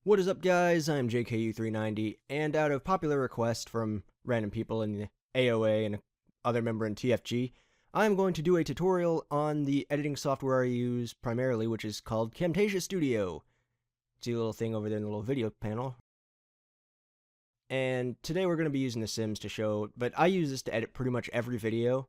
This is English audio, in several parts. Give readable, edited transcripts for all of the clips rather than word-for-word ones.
What is up, guys? I'm JKU390, and out of popular request from random people in the AOA and other member in TFG, I'm going to do a tutorial on the editing software I use primarily, which is called Camtasia Studio. See a little thing over there in the little video panel. And today we're going to be using The Sims to show, but I use this to edit pretty much every video.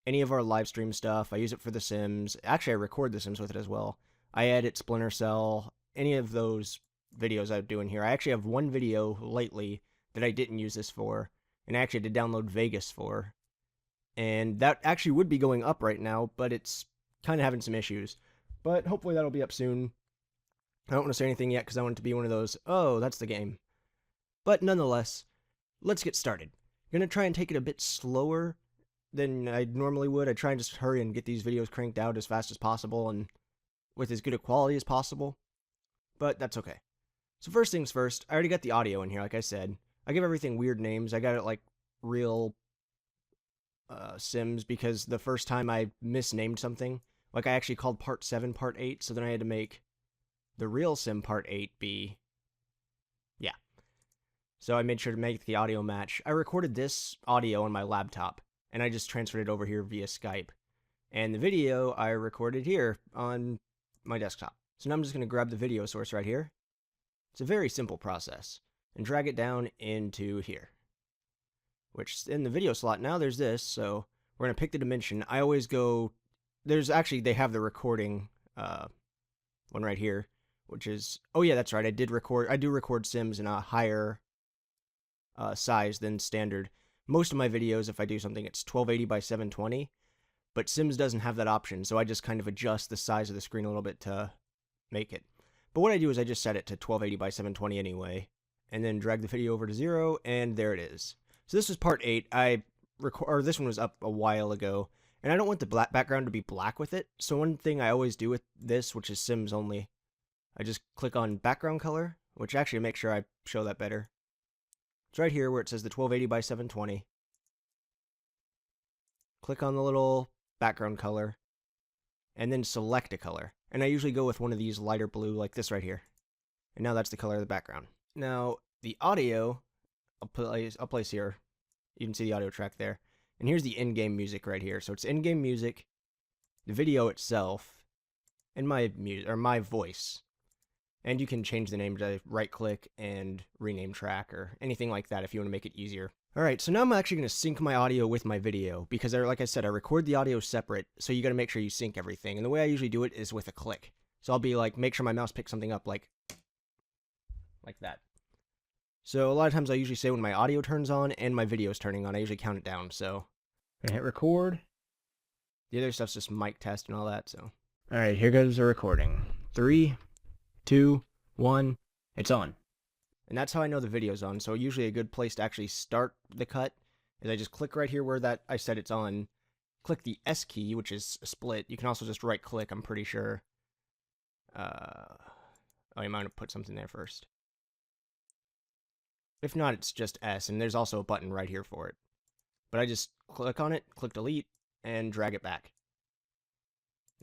Any of our live stream stuff, I use it for The Sims. Actually, I record The Sims with it as well. I edit Splinter Cell, any of those videos I'm doing here. I actually have one video lately that I didn't use this for, and I actually had to download Vegas for. And that actually would be going up right now, but it's kind of having some issues. But hopefully that'll be up soon. I don't want to say anything yet because I want it to be one of those, oh, that's the game. But nonetheless, let's get started. I'm going to try and take it a bit slower than I normally would. I try and just hurry and get these videos cranked out as fast as possible and with as good a quality as possible. But that's okay. So first things first, I already got the audio in here, like I said. I give everything weird names. I got it like real Sims because the first time I misnamed something, like I actually called part 7 part 8, so then I had to make the real Sim part 8 be, yeah. So I made sure to make the audio match. I recorded this audio on my laptop, and I just transferred it over here via Skype. And the video I recorded here on my desktop. So now I'm just going to grab the video source right here. It's a very simple process, and drag it down into here. Which, in the video slot, now there's this, so we're going to pick the dimension. I always go, there's actually, they have the recording one right here, which is, oh yeah, that's right, I do record Sims in a higher size than standard. Most of my videos, if I do something, it's 1280 by 720, but Sims doesn't have that option, so I just kind of adjust the size of the screen a little bit to make it. But what I do is I just set it to 1280 by 720 anyway, and then drag the video over to 0, and there it is. So this is part 8. This one was up a while ago, and I don't want the background to be black with it, so one thing I always do with this, which is Sims only, I just click on background color, which actually makes sure I show that better. It's right here where it says the 1280 by 720. Click on the little background color, and then select a color. And I usually go with one of these lighter blue, like this right here. And now that's the color of the background. Now, the audio, I'll place here. You can see the audio track there. And here's the in-game music right here. So it's in-game music, the video itself, and my voice. And you can change the name to right-click and rename track or anything like that if you want to make it easier. Alright, so now I'm actually going to sync my audio with my video, because like I said, I record the audio separate, so you got to make sure you sync everything. And the way I usually do it is with a click. So I'll be like, make sure my mouse picks something up like that. So a lot of times I usually say when my audio turns on and my video is turning on, I usually count it down, so. I'm going to hit record. The other stuff's just mic test and all that, so. Alright, here goes the recording. 3, 2, 1, it's on. And that's how I know the video's on, so usually a good place to actually start the cut is I just click right here where that I said it's on, click the S key, which is a split. You can also just right-click, I'm pretty sure. Oh, you might have put something there first. If not, it's just S, and there's also a button right here for it. But I just click on it, click delete, and drag it back.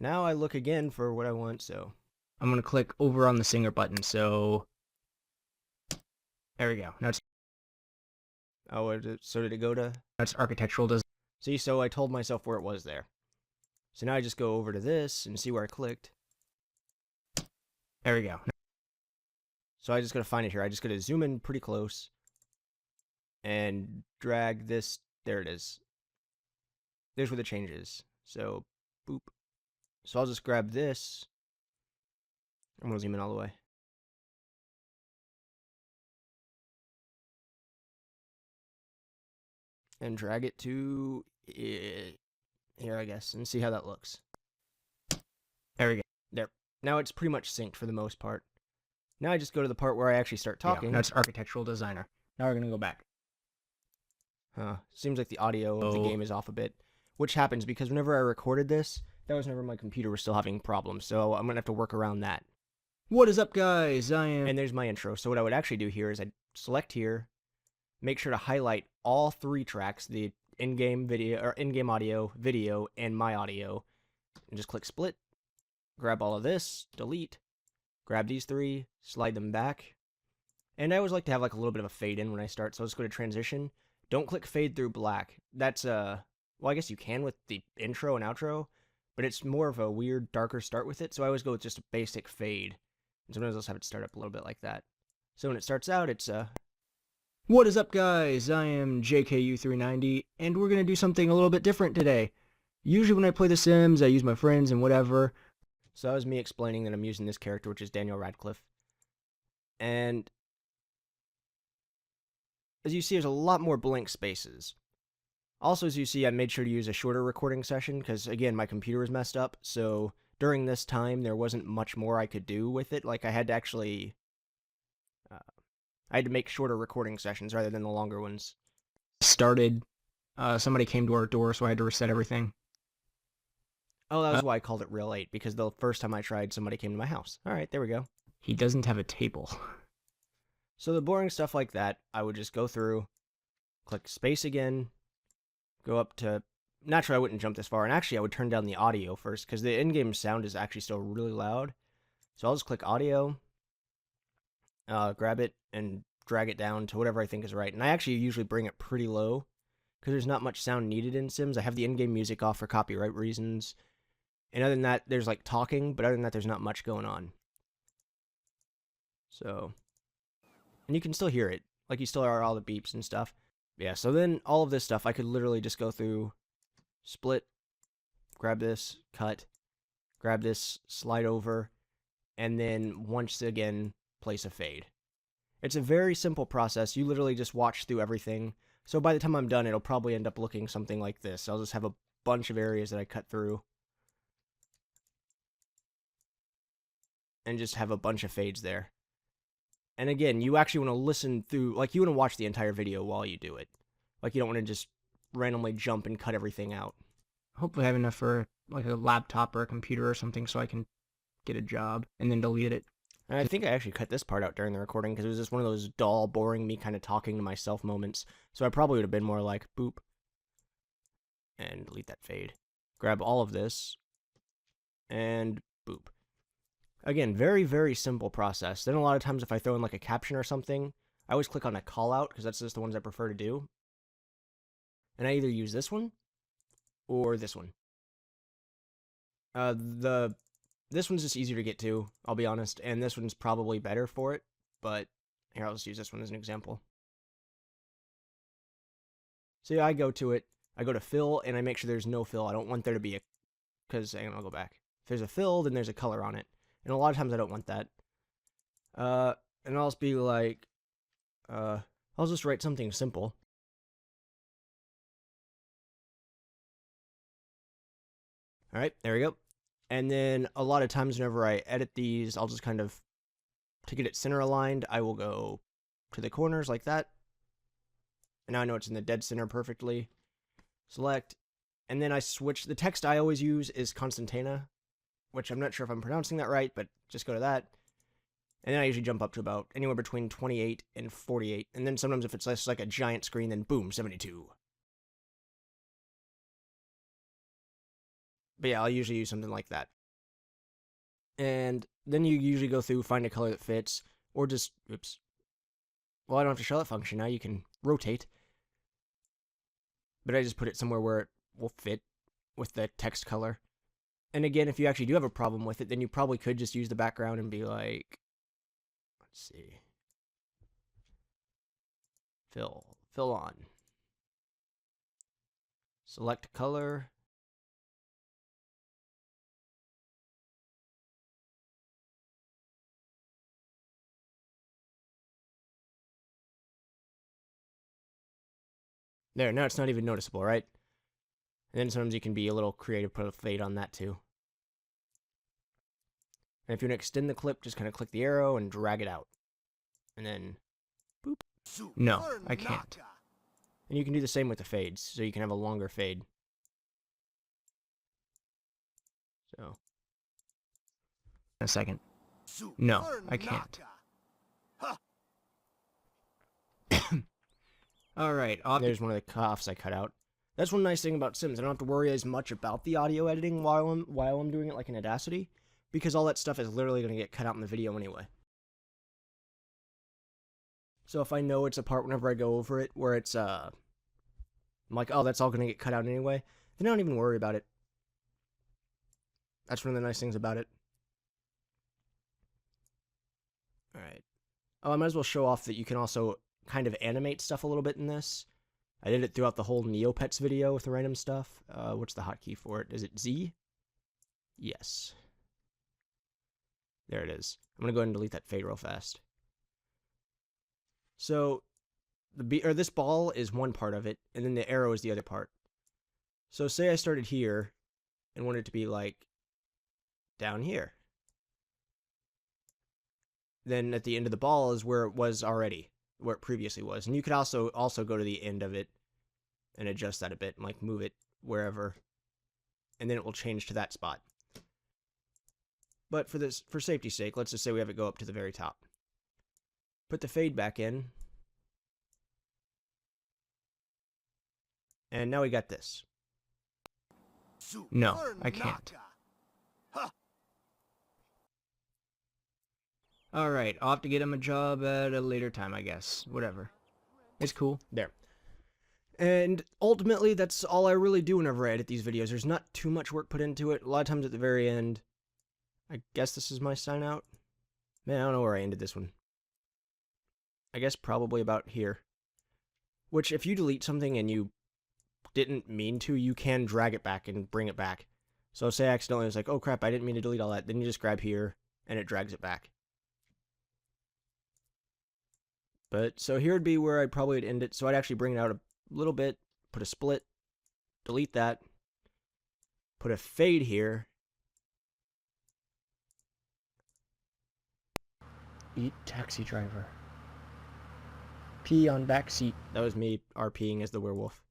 Now I look again for what I want, so I'm going to click over on the singer button, so there we go. Now it's, oh, so did it go to? That's architectural design. See, so I told myself where it was there. So now I just go over to this and see where I clicked. There we go. So I just gotta find it here. I just gotta zoom in pretty close and drag this. There it is. There's where the change is. So, boop. So I'll just grab this. I'm gonna zoom in all the way. And drag it to here, I guess, and see how that looks. There we go. There. Now it's pretty much synced for the most part. Now I just go to the part where I actually start talking. Yeah, that's architectural designer. Now we're going to go back. Seems like the audio of the game is off a bit, which happens because whenever I recorded this, that was whenever my computer was still having problems, so I'm going to have to work around that. What is up, guys? And there's my intro. So what I would actually do here is I'd select here, make sure to highlight all 3 tracks, the in-game video, or in-game audio, video, and my audio, and just click split, grab all of this, delete, grab these 3, slide them back, And I always like to have like a little bit of a fade in when I start, so let's go to transition. Don't click fade through black. That's well, I guess you can with the intro and outro, but it's more of a weird, darker start with it, so I always go with just a basic fade. And sometimes I'll just have it start up a little bit like that. So when it starts out, it's what is up, guys? I am JKU390, and we're gonna do something a little bit different today. Usually when I play The Sims, I use my friends and whatever. So that was me explaining that I'm using this character, which is Daniel Radcliffe. And as you see, there's a lot more blank spaces. Also, as you see, I made sure to use a shorter recording session because, again, my computer was messed up. So during this time, there wasn't much more I could do with it. Like, I had to actually... I had to make shorter recording sessions rather than the longer ones. Started. Somebody came to our door, so I had to reset everything. Oh, that was why I called it Real 8, because the first time I tried, somebody came to my house. Alright, there we go. He doesn't have a table. So the boring stuff like that, I would just go through, click space again, go up to... Naturally, I wouldn't jump this far, and actually I would turn down the audio first, because the in-game sound is actually still really loud. So I'll just click audio, grab it, and drag it down to whatever I think is right. And I actually usually bring it pretty low, because there's not much sound needed in Sims. I have the in-game music off for copyright reasons. And other than that, there's like talking, but other than that, there's not much going on. So... And you can still hear it. Like, you still hear all the beeps and stuff. Yeah, so then all of this stuff, I could literally just go through, split, grab this, cut, grab this, slide over, and then once again, place a fade. It's a very simple process. You literally just watch through everything. So by the time I'm done, it'll probably end up looking something like this. I'll just have a bunch of areas that I cut through. And just have a bunch of fades there. And again, you actually want to listen through, like, you want to watch the entire video while you do it. Like, you don't want to just randomly jump and cut everything out. Hopefully I have enough for, like, a laptop or a computer or something so I can get a job and then delete it. And I think I actually cut this part out during the recording because it was just one of those dull, boring, me kind of talking to myself moments. So I probably would have been more like, boop. And delete that fade. Grab all of this. And boop. Again, very, very simple process. Then a lot of times if I throw in like a caption or something, I always click on a call out because that's just the ones I prefer to do. And I either use this one or this one. This one's just easier to get to, I'll be honest, and this one's probably better for it, but here, I'll just use this one as an example. So yeah, I go to it, I go to fill, and I make sure there's no fill. I don't want there to be a, because, hang on, I'll go back. If there's a fill, then there's a color on it. And a lot of times I don't want that. And I'll just be like, I'll just write something simple. Alright, there we go. And then a lot of times whenever I edit these, I'll just kind of, to get it center aligned, I will go to the corners like that. And now I know it's in the dead center perfectly. Select. And then I switch. The text I always use is Constantana, which I'm not sure if I'm pronouncing that right, but just go to that. And then I usually jump up to about anywhere between 28 and 48. And then sometimes if it's just like a giant screen, then boom, 72. But yeah, I'll usually use something like that. And then you usually go through, find a color that fits, or just, oops. Well, I don't have to show that function now, you can rotate. But I just put it somewhere where it will fit with the text color. And again, if you actually do have a problem with it, then you probably could just use the background and be like, let's see, fill on. Select color. There, now it's not even noticeable, right? And then sometimes you can be a little creative, put a fade on that too. And if you want to extend the clip, just kind of click the arrow and drag it out. And then, boop. No, I can't. And you can do the same with the fades, so you can have a longer fade. So. A second. No, I can't. Alright, there's one of the coughs I cut out. That's one nice thing about Sims. I don't have to worry as much about the audio editing while I'm doing it like in Audacity, because all that stuff is literally going to get cut out in the video anyway. So if I know it's a part whenever I go over it where it's, I'm like, oh, that's all going to get cut out anyway, then I don't even worry about it. That's one of the nice things about it. Alright. Oh, I might as well show off that you can also kind of animate stuff a little bit in this. I did it throughout the whole Neopets video with the random stuff. What's the hotkey for it? Is it Z? Yes. There it is. I'm going to go ahead and delete that fade real fast. So, this ball is one part of it, and then the arrow is the other part. So say I started here, and wanted it to be like down here. Then at the end of the ball is where it was already, where it previously was. And you could also go to the end of it and adjust that a bit, and like move it wherever, and then it will change to that spot. But for safety's sake, let's just say we have it go up to the very top. Put the fade back in. And now we got this. No, I can't. Alright, I'll have to get him a job at a later time, I guess. Whatever. It's cool. There. And ultimately, that's all I really do whenever I edit these videos. There's not too much work put into it. A lot of times at the very end, I guess this is my sign out. Man, I don't know where I ended this one. I guess probably about here. Which, if you delete something and you didn't mean to, you can drag it back and bring it back. So say accidentally it's like, oh crap, I didn't mean to delete all that. Then you just grab here, and it drags it back. But, so here would be where I'd probably end it. So I'd actually bring it out a little bit, put a split, delete that, put a fade here. Eat taxi driver. Pee on back seat. That was me RPing as the werewolf.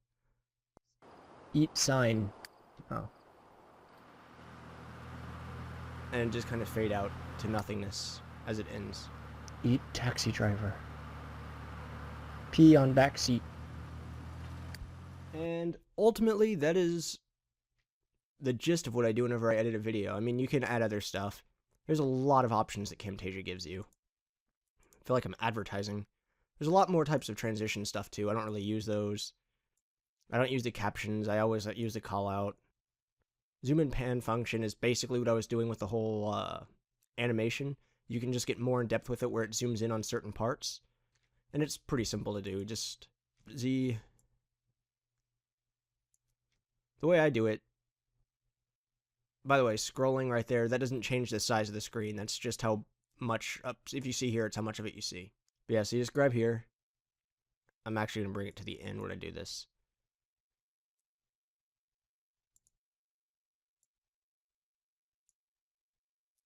Eat sign. Oh. And just kind of fade out to nothingness as it ends. Eat taxi driver. Pee on back seat. And ultimately, that is the gist of what I do whenever I edit a video. I mean, you can add other stuff. There's a lot of options that Camtasia gives you. I feel like I'm advertising. There's a lot more types of transition stuff, too. I don't really use those. I don't use the captions. I always use the callout. Zoom and pan function is basically what I was doing with the whole animation. You can just get more in depth with it where it zooms in on certain parts. And it's pretty simple to do. Just Z. The way I do it, by the way, scrolling right there, that doesn't change the size of the screen. That's just how much, if you see here, it's how much of it you see. But yeah, so you just grab here. I'm actually going to bring it to the end when I do this.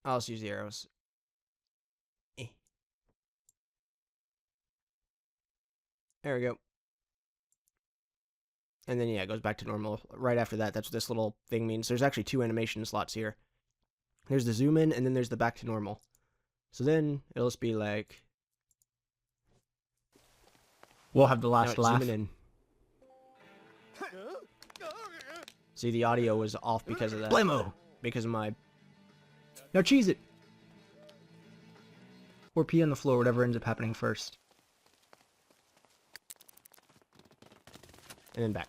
I'll just use the arrows. There we go. And then, yeah, it goes back to normal. Right after that, that's what this little thing means. There's actually 2 animation slots here. There's the zoom in, and then there's the back to normal. So then, it'll just be like... We'll have the last laugh. Zooming in. See, the audio was off because of that. Blammo! Because of my... Now cheese it! Or pee on the floor, whatever ends up happening first. And then back.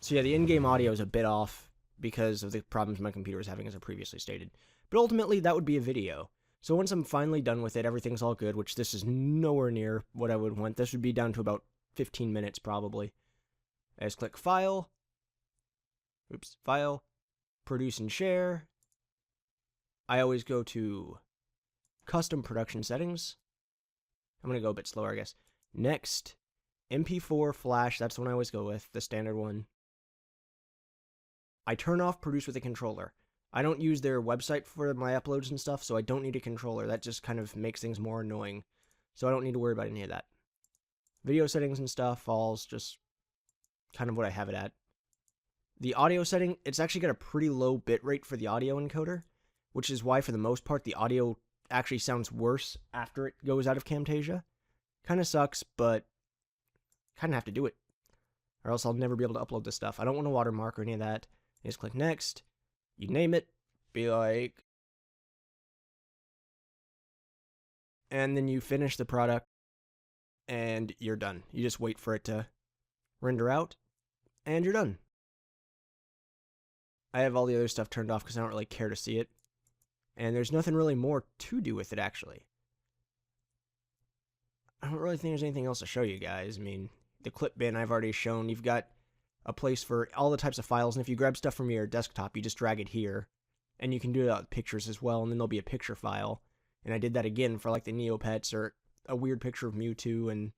So yeah, the in-game audio is a bit off because of the problems my computer was having, as I previously stated. But ultimately, that would be a video. So once I'm finally done with it, everything's all good, which this is nowhere near what I would want. This would be down to about 15 minutes, probably. I just click File. Oops, File. Produce and Share. I always go to Custom Production Settings. I'm going to go a bit slower, I guess. Next. MP4 Flash, that's the one I always go with, the standard one. I turn off Produce with a controller. I don't use their website for my uploads and stuff, so I don't need a controller. That just kind of makes things more annoying. So I don't need to worry about any of that. Video settings and stuff falls just kind of what I have it at. The audio setting, it's actually got a pretty low bitrate for the audio encoder, which is why for the most part the audio actually sounds worse after it goes out of Camtasia. Kind of sucks, but kind of have to do it, or else I'll never be able to upload this stuff. I don't want a watermark or any of that. You just click next, you name it, be like and then you finish the product, and you're done. You just wait for it to render out, and you're done. I have all the other stuff turned off because I don't really care to see it, and there's nothing really more to do with it, actually. I don't really think there's anything else to show you guys. I mean, the clip bin I've already shown. You've got a place for all the types of files, and if you grab stuff from your desktop, you just drag it here, and you can do it with pictures as well, and then there'll be a picture file. And I did that again for like the Neopets or a weird picture of Mewtwo, and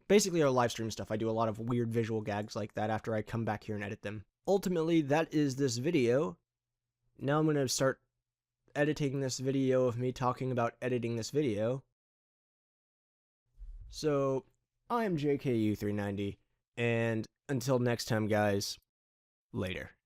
basically our live stream stuff. I do a lot of weird visual gags like that after I come back here and edit them. Ultimately, that is this video. Now I'm going to start editing this video of me talking about editing this video. So, I am JKU390, and until next time, guys, later.